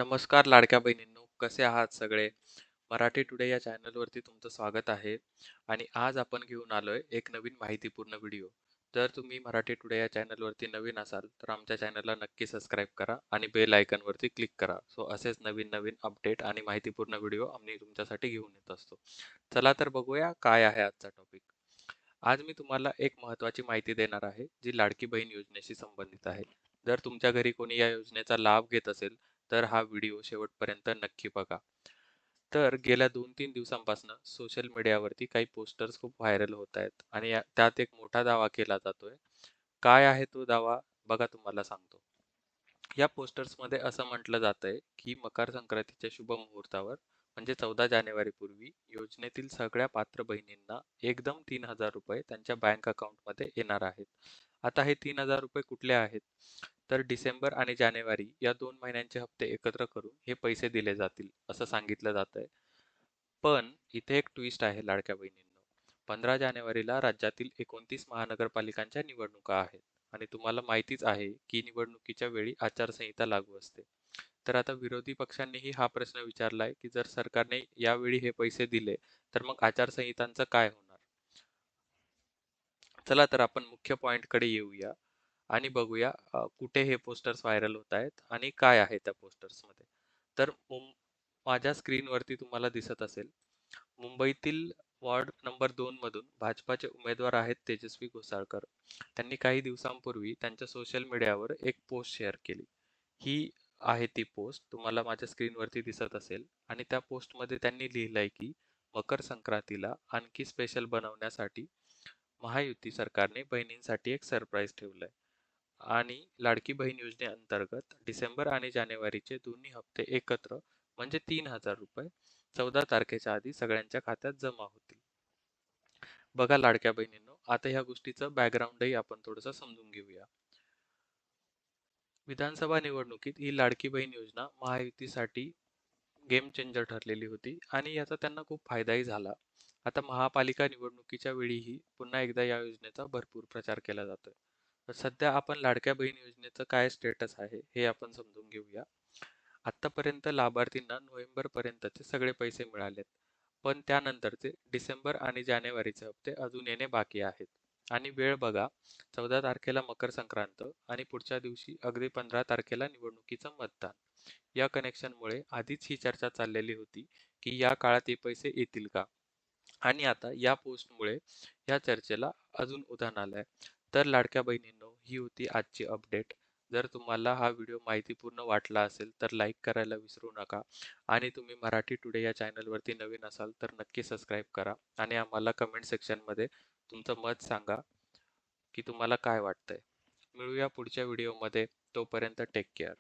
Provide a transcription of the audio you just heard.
नमस्कार लाडक्या बहिणींनो, कसे आहात सगळे? मराठी टुडे या चॅनलवरती तुमचं स्वागत आहे आणि आज आपण घेऊन आलोय एक नवीन माहितीपूर्ण व्हिडिओ. जर तुम्ही मराठी टुडे या चॅनलवरती नवीन असाल तर आमच्या चॅनलला नक्की सबस्क्राईब करा आणि बेल आयकॉनवरती क्लिक करा. सो असेच नवीन नवीन अपडेट आणि माहितीपूर्ण व्हिडिओ आम्ही तुमच्यासाठी घेऊन येत असतो. चला तर बघूया काय आहे आजचा टॉपिक. आज मी तुम्हाला एक महत्त्वाची माहिती देणार आहे जी लाडकी बहीण योजनेशी संबंधित आहे. जर तुमच्या घरी कोणी या योजनेचा लाभ घेत असेल तर हा व्हिडिओ शेवटपर्यंत नक्की बघा. तर गेल्या 2-3 दिवसांपासून सोशल मीडियावरती काही पोस्टर्स खूप व्हायरल होत आहेत आणि त्यात एक मोठा दावा केला जातोय. काय आहे तो दावा? बघा तुम्हाला सांगतो. या पोस्टर्समध्ये असं म्हटलं जातंय की मकर संक्रांतीच्या शुभ मुहूर्तावर म्हणजे 14 जानेवारी पूर्वी योजनेतील सगळ्या पात्र बहिणींना एकदम 3,000 रुपये त्यांच्या बँक अकाउंटमध्ये येणार आहेत. आता हे 3,000 रुपये कुठले आहेत? तर डिसेंबर आणि जानेवारी या 2 महिन्यांचे हप्ते एकत्र करून हे पैसे दिले जातील असं सांगितलं जातंय. पण इथे एक ट्विस्ट आहे लाडक्या बहिणींनो. 15 जानेवारीला राज्यातील 29 महानगरपालिकांच्या निवडणुका आहेत आणि तुम्हाला माहितीच आहे की निवडणुकीच्या वेळी आचारसंहिता लागू असते. तर आता विरोधी पक्षांनीही हा प्रश्न विचारलाय की जर सरकारने यावेळी हे पैसे दिले तर मग आचारसंहितांचं काय होणार? चला तर आपण मुख्य पॉइंटकडे येऊया आणि बघूया कुठे हे पोस्टर्स व्हायरल होत आहेत आणि काय आहे त्या पोस्टर्समध्ये. तर माझ्या स्क्रीनवरती तुम्हाला दिसत असेल मुंबईतील वॉर्ड नंबर 2 मधून भाजपाचे उमेदवार आहेत तेजस्वी घोसाळकर. त्यांनी काही दिवसांपूर्वी त्यांच्या सोशल मीडियावर एक पोस्ट शेअर केली. ही आहे ती पोस्ट तुम्हाला माझ्या स्क्रीनवरती दिसत असेल आणि त्या पोस्टमध्ये त्यांनी लिहिलंय की मकर संक्रांतीला आणखी स्पेशल बनवण्यासाठी महायुती सरकारने बहिणींसाठी एक सरप्राईज ठेवलंय आणि लाडकी बहीण योजनेअंतर्गत डिसेंबर आणि जानेवारीचे दोन्ही हप्ते एकत्र म्हणजे 3,000 रुपये 14 तारखेच्या आधी सगळ्यांच्या खात्यात जमा होतील. बघा लाडक्या बहिणींनो, आता ह्या गोष्टीचं बॅकग्राऊंडही आपण थोडंसं समजून घेऊया. विधानसभा निवडणुकीत ही लाडकी बहीण योजना महायुतीसाठी गेम चेंजर ठरलेली होती आणि याचा त्यांना खूप फायदाही झाला. आता महापालिका निवडणुकीच्या वेळीही पुन्हा एकदा या योजनेचा भरपूर प्रचार केला जातोय. तर सध्या आपण लाडक्या बहीण योजनेचं काय स्टेटस आहे हे आपण समजून घेऊया. आतापर्यंत लाभार्थींना नोव्हेंबर पर्यंतचे सगळे पैसे मिळालेत, पण त्यानंतरचे डिसेंबर आणि जानेवारीचे हप्ते अजून येणे बाकी आहेत. आणि वेळ बघा, 14 तारखेला मकर संक्रांत आणि पुढच्या दिवशी अगदी 15 तारखेला निवडणुकीचं मतदान. या कनेक्शनमुळे आधीच ही चर्चा चाललेली होती की या काळात हे पैसे येतील का? आणि आता या पोस्टमुळे या चर्चेला अजून उधाण आलंय. तर लाडक्या बहिणींनो, ही होती आजची अपडेट. जर तुम्हाला हा व्हिडिओ माहितीपूर्ण वाटला असेल तर लाईक करायला विसरू नका आणि तुम्ही मराठी टुडे या चॅनलवरती नवीन असाल तर नक्की सबस्क्राईब करा आणि आम्हाला कमेंट सेक्शनमध्ये तुमचं मत सांगा की तुम्हाला काय वाटतंय. मिळूया पुढच्या व्हिडिओमध्ये. तोपर्यंत टेक केअर.